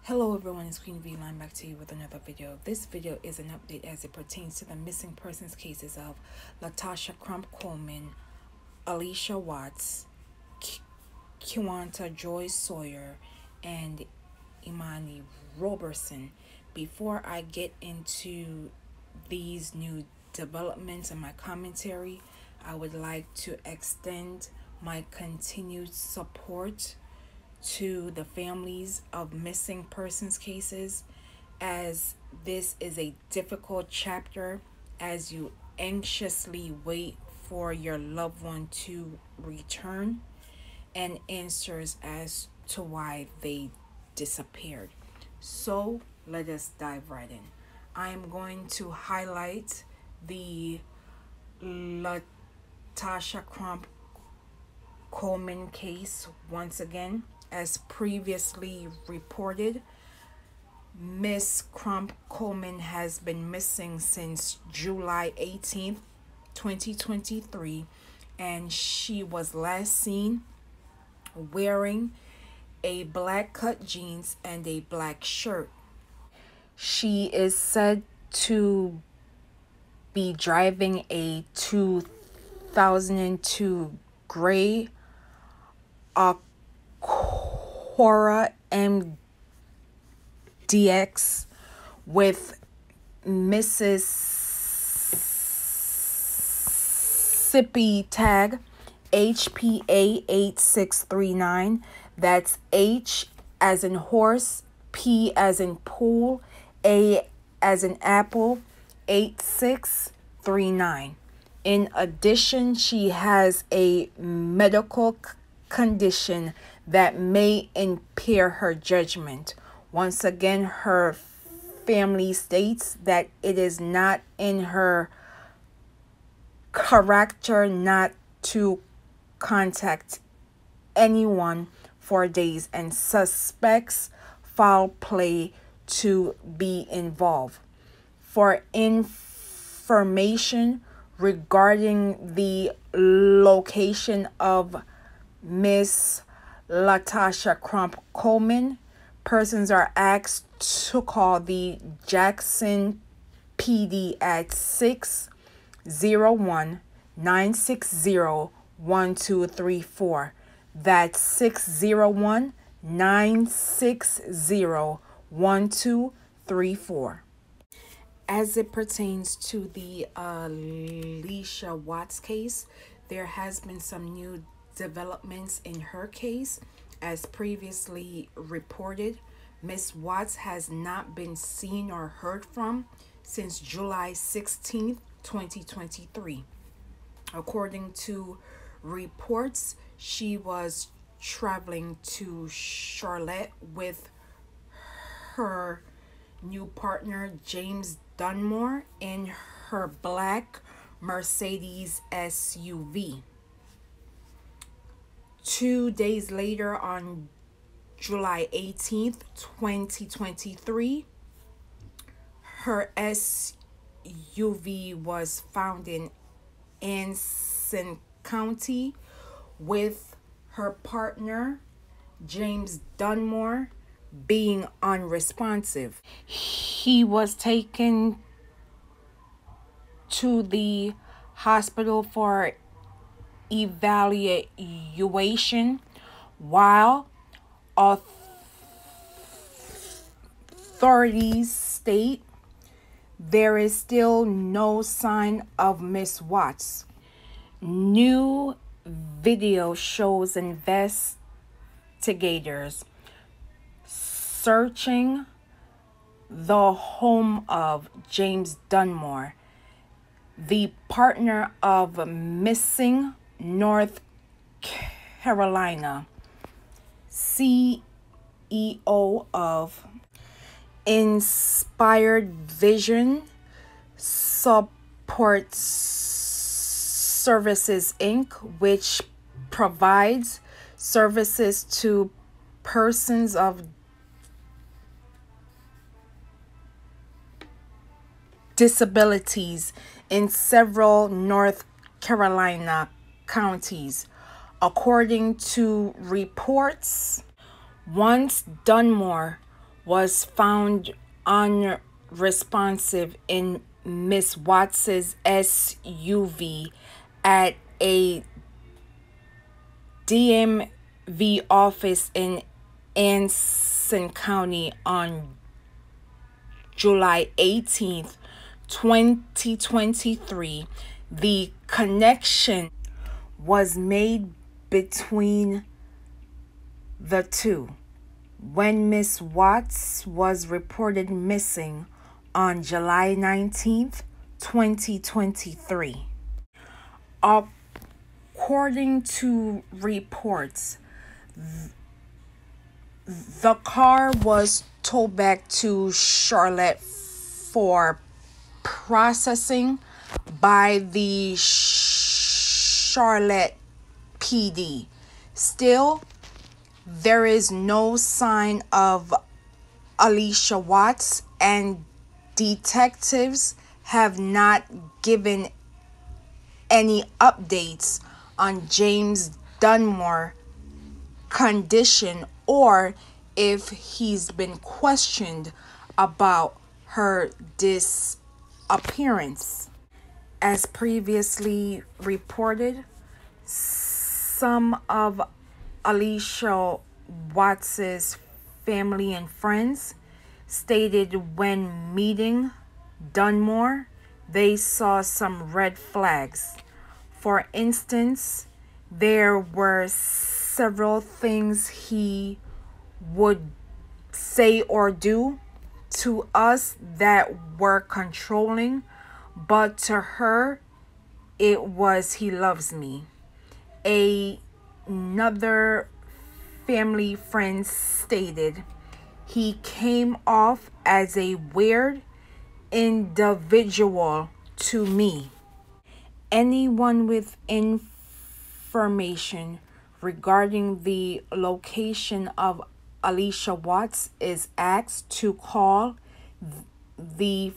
Hello everyone, it's Queen V Line back to you with another video. This video is an update as it pertains to the missing persons cases of Lastasha Crump-Coleman, Allisha Watts, Kiawanta Sawyer, and Imani Roberson. Before I get into these new developments and my commentary, I would like to extend my continued support to the families of missing persons cases, as this is a difficult chapter as you anxiously wait for your loved one to return and answers as to why they disappeared. So let us dive right in. I am going to highlight the Lastasha Crump-Coleman case once again. As previously reported, Miss Crump-Coleman has been missing since July 18th, 2023, and she was last seen wearing a black cut jeans and a black shirt. She is said to be driving a 2002 gray Acura MDX with Mississippi tag HPA 8639. That's H as in horse, P as in pool, A as in apple, 8639. In addition, she has a medical condition that may impair her judgment. Once again, her family states that it is not in her character not to contact anyone for days and suspects foul play to be involved. For information regarding the location of Miss Lastasha Crump-Coleman, persons are asked to call the JacksonPD at 601-960-1234. That's 601-960-1234. As it pertains to the Allisha Watts case, there has been some new developments in her case. As previously reported, Miss Watts has not been seen or heard from since July 16th, 2023. According to reports, she was traveling to Charlotte with her new partner James Dunmore in her black Mercedes SUV. 2 days later, on July 18th, 2023, her SUV was found in Anson County with her partner James Dunmore being unresponsive. He was taken to the hospital for evaluation, while authorities state there is still no sign of Miss Watts. New video shows investigators searching the home of James Dunmore, the partner of missing North Carolina CEO of Inspired Vision Support Services Inc., which provides services to persons of disabilities in several North Carolina counties. According to reports, once Dunmore was found unresponsive in Miss Watts's SUV at a DMV office in Anson County on July 18th, 2023. The connection was made between the two when Miss Watts was reported missing on July 19th, 2023. According to reports, the car was towed back to Charlotte for processing by the Charlotte PD. Still, there is no sign of Allisha Watts, and detectives have not given any updates on James Dunmore's condition or if he's been questioned about her disappearance. As previously reported, some of Allisha Watts's family and friends stated when meeting Dunmore, they saw some red flags. For instance, there were several things he would say or do to us that were controlling, but to her, it was "he loves me." Another family friend stated he came off as a weird individual to me. Anyone with information regarding the location of Allisha Watts is asked to call the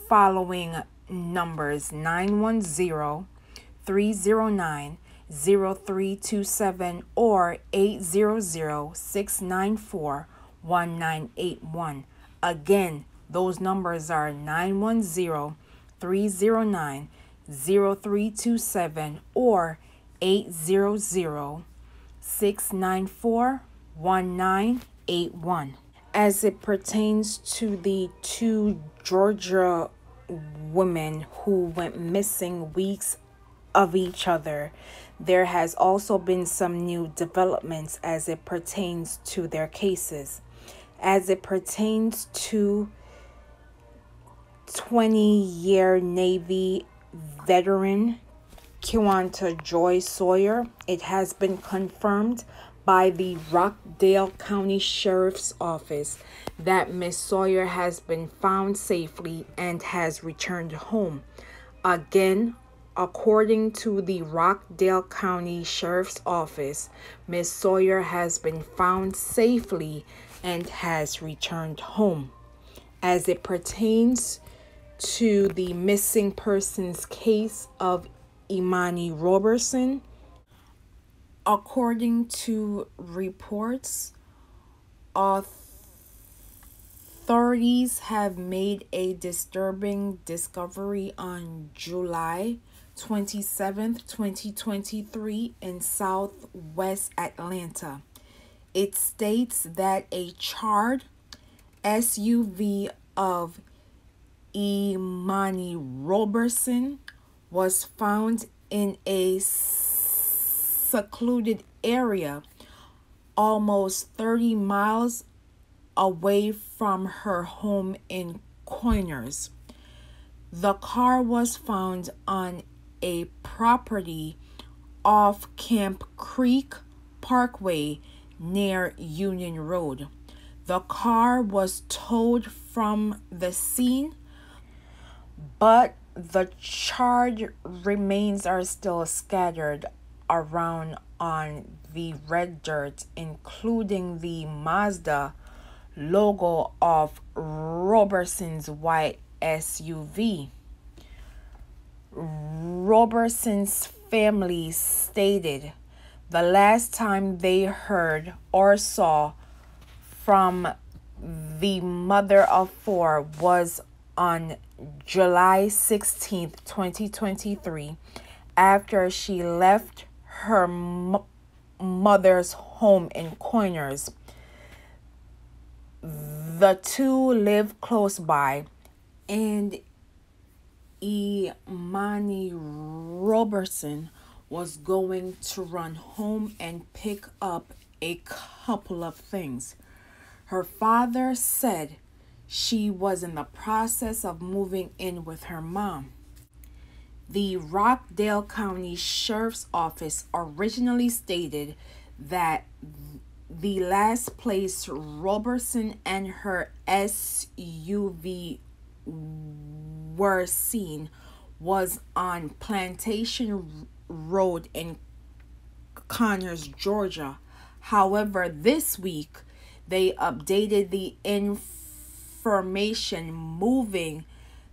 following numbers: 910-309-0327 or 800-694-1981. Again, those numbers are 910-309-0327 or 800-694-1981. As it pertains to the two Georgia women who went missing weeks of each other, there has also been some new developments as it pertains to their cases. As it pertains to 20-year Navy veteran Kiawanta Joy Sawyer, it has been confirmed by the Rockdale County Sheriff's Office that Miss Sawyer has been found safely and has returned home. Again, according to the Rockdale County Sheriff's Office, Miss Sawyer has been found safely and has returned home. As it pertains to the missing persons case of Imani Roberson, according to reports, authorities have made a disturbing discovery on July 27th, 2023 in southwest Atlanta. It states that a charred SUV of Imani Roberson was found in a secluded area almost 30 miles away from her home in Coiners. The car was found on a property off Camp Creek Parkway near Union Road. The car was towed from the scene, but the charred remains are still scattered around on the red dirt, including the Mazda logo of Roberson's white SUV. Roberson's family stated the last time they heard or saw from the mother of four, was on July 16th, 2023, after she left her mother's home in Corners. The two live close by, and Imani Roberson was going to run home and pick up a couple of things. Her father said she was in the process of moving in with her mom. The Rockdale County Sheriff's Office originally stated that the last place Roberson and her SUV were seen was on Plantation Road in Conyers, Georgia. However, this week they updated the information, moving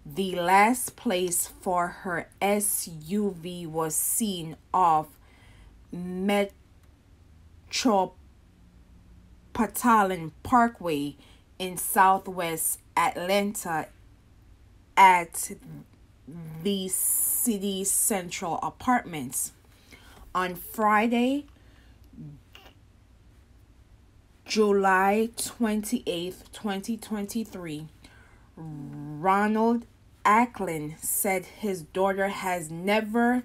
the last place for her SUV was seen off Metropolitan Parkway in Southwest Atlanta at the City Central Apartments. On Friday, July 28th, 2023, Ronald Ackland said his daughter has never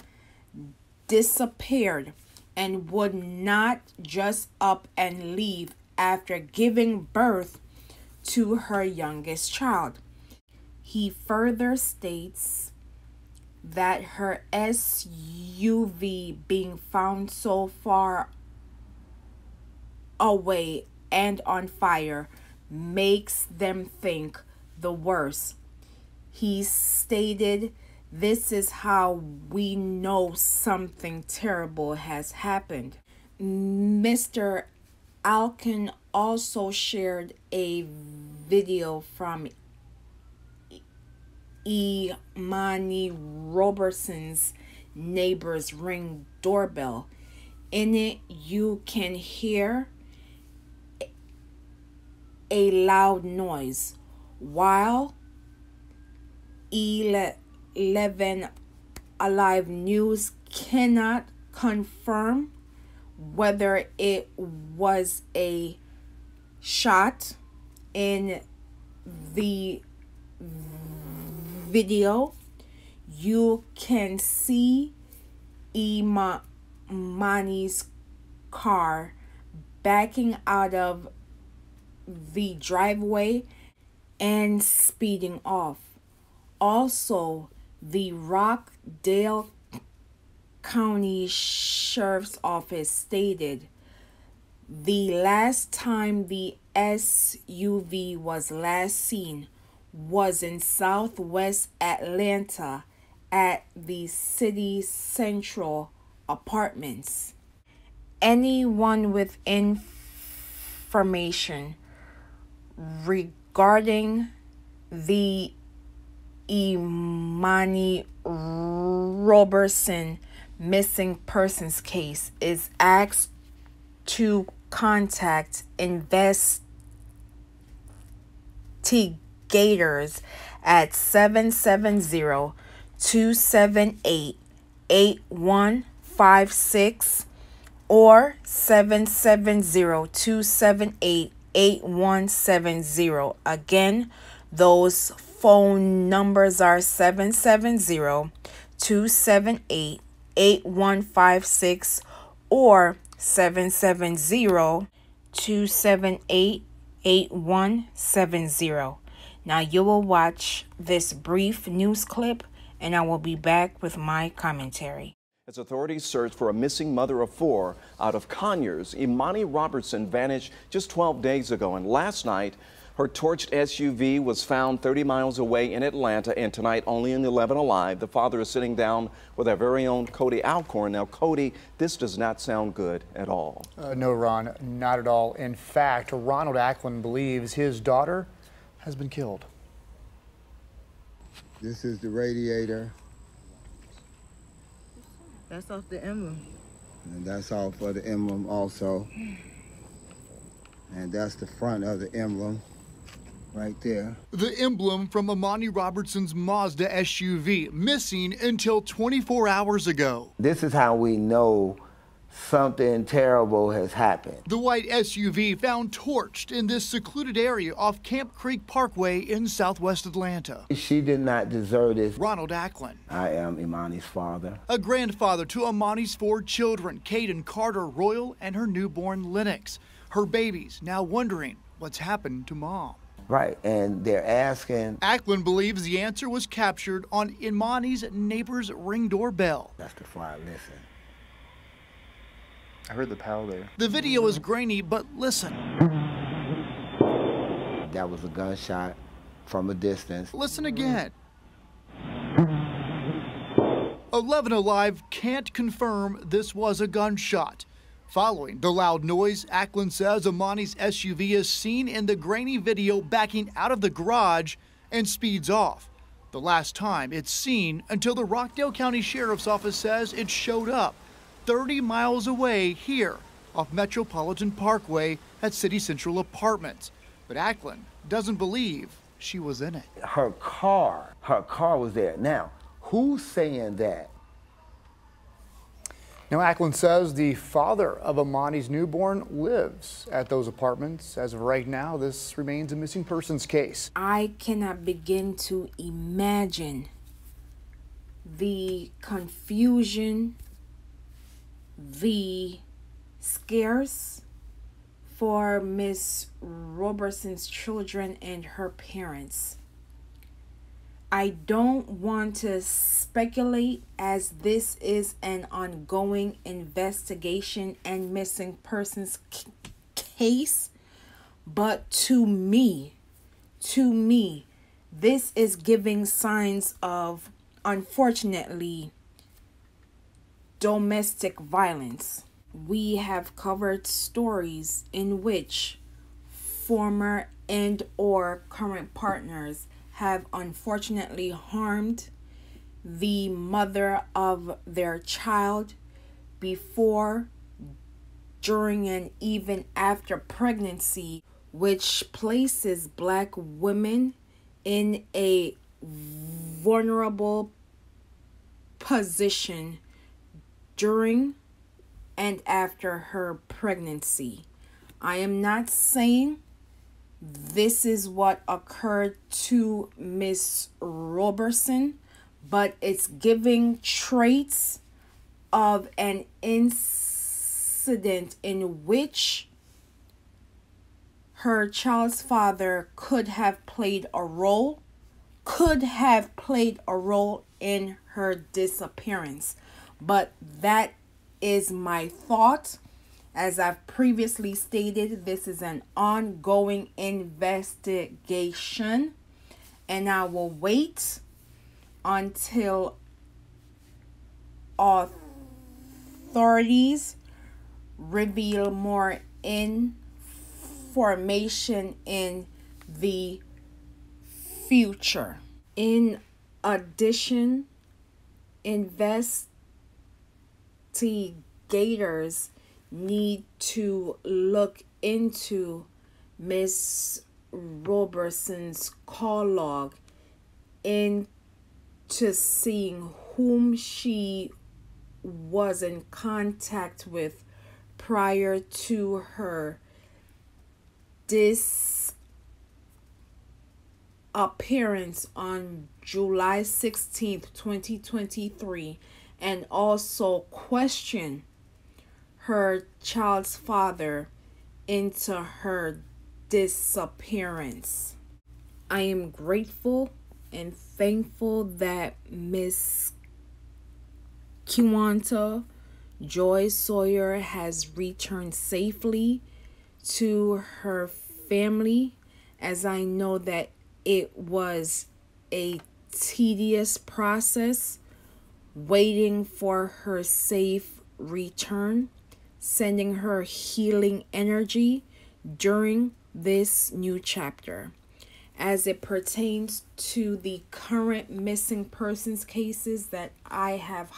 disappeared and would not just up and leave after giving birth to her youngest child. He further states that her SUV being found so far away and on fire makes them think the worst. He stated, "This is how we know something terrible has happened." Mr. Alkin also shared a video from Imani Roberson's neighbor's Ring doorbell. In it, you can hear a loud noise. While 11 Alive News cannot confirm whether it was a shot in the video, you can see Imani's car backing out of the driveway and speeding off. Also, the Rockdale County Sheriff's Office stated the last time the SUV was last seen was in Southwest Atlanta at the City Central Apartments. Anyone with information regarding the Imani Roberson missing persons case is asked to contact investigators at 770-278-8156 or 770-278-8170. Again, those phone numbers are 770-278-8156 or 770-278-8170. Now you will watch this brief news clip and I will be back with my commentary. As authorities search for a missing mother of four out of Conyers, Imani Roberson vanished just 12 days ago, and last night her torched SUV was found 30 miles away in Atlanta, and tonight only in 11 Alive. The father is sitting down with our very own Cody Alcorn. Now, Cody, this does not sound good at all. No, Ron, not at all. In fact, Ronald Ackland believes his daughter has been killed. This is the radiator. That's off the emblem. And that's off of the emblem also. And that's the front of the emblem. right there. The emblem from Imani Roberson's Mazda SUV, missing until 24 hours ago. This is how we know something terrible has happened. The white SUV found torched in this secluded area off Camp Creek Parkway in southwest Atlanta. She did not deserve this. Ronald Acklin, I am Imani's father. a grandfather to Imani's 4 children, Caden, Carter, Royal, and her newborn Lennox. Her babies now wondering what's happened to Mom. Right, and they're asking. Acklin believes the answer was captured on Imani's neighbor's Ring doorbell. That's before I listen. I heard the pow there. The video is grainy, but listen. That was a gunshot from a distance. Listen again. 11 Alive can't confirm this was a gunshot. Following the loud noise, Acklin says Imani's SUV is seen in the grainy video backing out of the garage and speeds off. The last time it's seen until the Rockdale County Sheriff's Office says it showed up 30 miles away here off Metropolitan Parkway at City Central Apartments. But Acklin doesn't believe she was in it. Her car was there. Now, who's saying that? Now, Acklin says the father of Imani's newborn lives at those apartments. As of right now, this remains a missing persons case. I cannot begin to imagine the confusion, the scares for Miss Roberson's children and her parents. I don't want to speculate, as this is an ongoing investigation and missing persons case, but to me, this is giving signs of, unfortunately, domestic violence. We have covered stories in which former and or current partners have unfortunately harmed the mother of their child before, during, and even after pregnancy, which places Black women in a vulnerable position during and after her pregnancy. I am not saying this is what occurred to Miss Roberson, but it's giving traits of an incident in which her child's father could have played a role in her disappearance. But that is my thought. As I've previously stated, this is an ongoing investigation, and I will wait until authorities reveal more information in the future. In addition, investigators need to look into Miss Roberson's call log into seeing whom she was in contact with prior to her disappearance on July 16th, 2023, and also question her child's father into her disappearance. I am grateful and thankful that Miss Kiawanta Joy Sawyer has returned safely to her family, as I know that it was a tedious process waiting for her safe return, sending her healing energy during this new chapter. As it pertains to the current missing persons cases that I have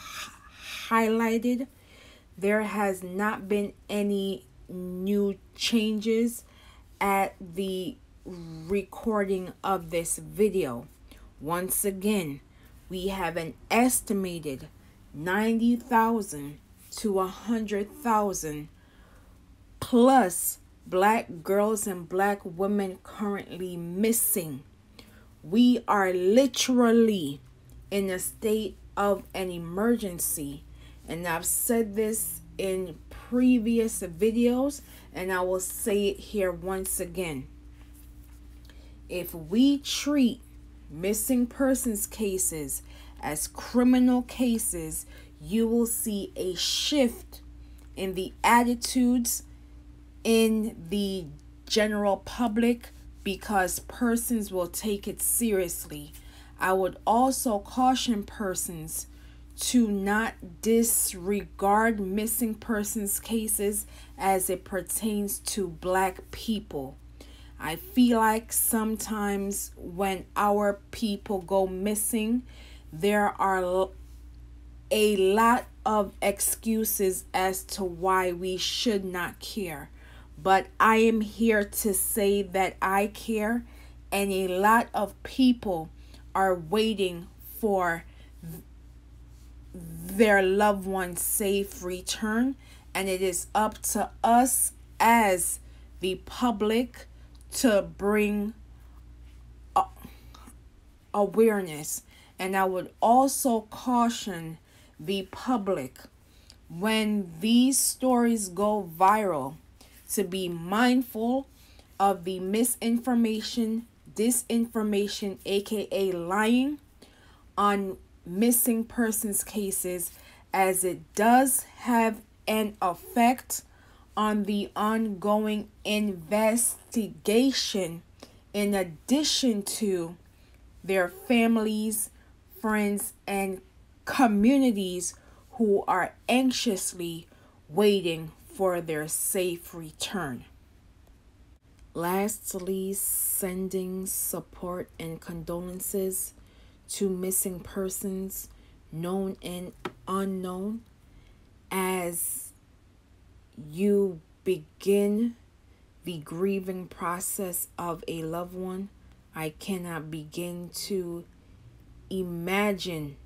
highlighted, there has not been any new changes at the recording of this video. Once again, we have an estimated 90,000 to 100,000 plus black girls and black women currently missing. We are literally in a state of an emergency, and I've said this in previous videos, and I will say it here once again. If we treat missing persons cases as criminal cases, you will see a shift in the attitudes in the general public, because persons will take it seriously. I would also caution persons to not disregard missing persons cases as it pertains to black people. I feel like sometimes when our people go missing, there are a lot of excuses as to why we should not care. But I am here to say that I care, and a lot of people are waiting for their loved one's safe return, and it is up to us as the public to bring awareness. And I would also caution the public, when these stories go viral, to be mindful of the misinformation, disinformation, aka lying, on missing persons cases, as it does have an effect on the ongoing investigation, in addition to their families, friends, and communities who are anxiously waiting for their safe return. Lastly, sending support and condolences to missing persons, known and unknown, as you begin the grieving process of a loved one. I cannot begin to imagine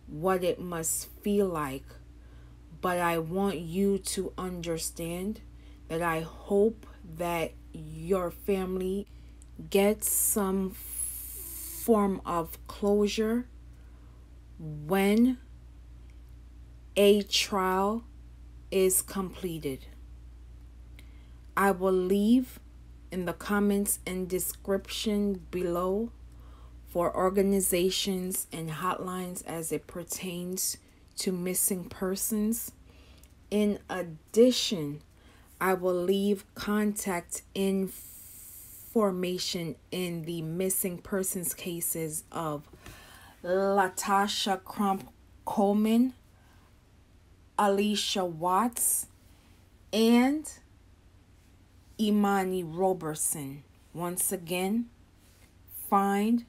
what it must feel like, but I want you to understand that I hope that your family gets some form of closure when a trial is completed. I will leave in the comments and description below for organizations and hotlines as it pertains to missing persons. In addition, I will leave contact information in the missing persons cases of Lastasha Crump-Coleman, Allisha Watts, and Imani Roberson. Once again, find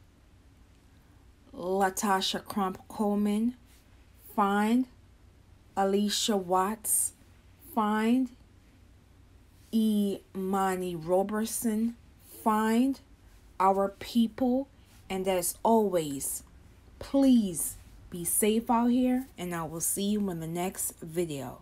Lastasha Crump-Coleman, find Allisha Watts, find Imani Roberson, find our people, and as always, please be safe out here, and I will see you in the next video.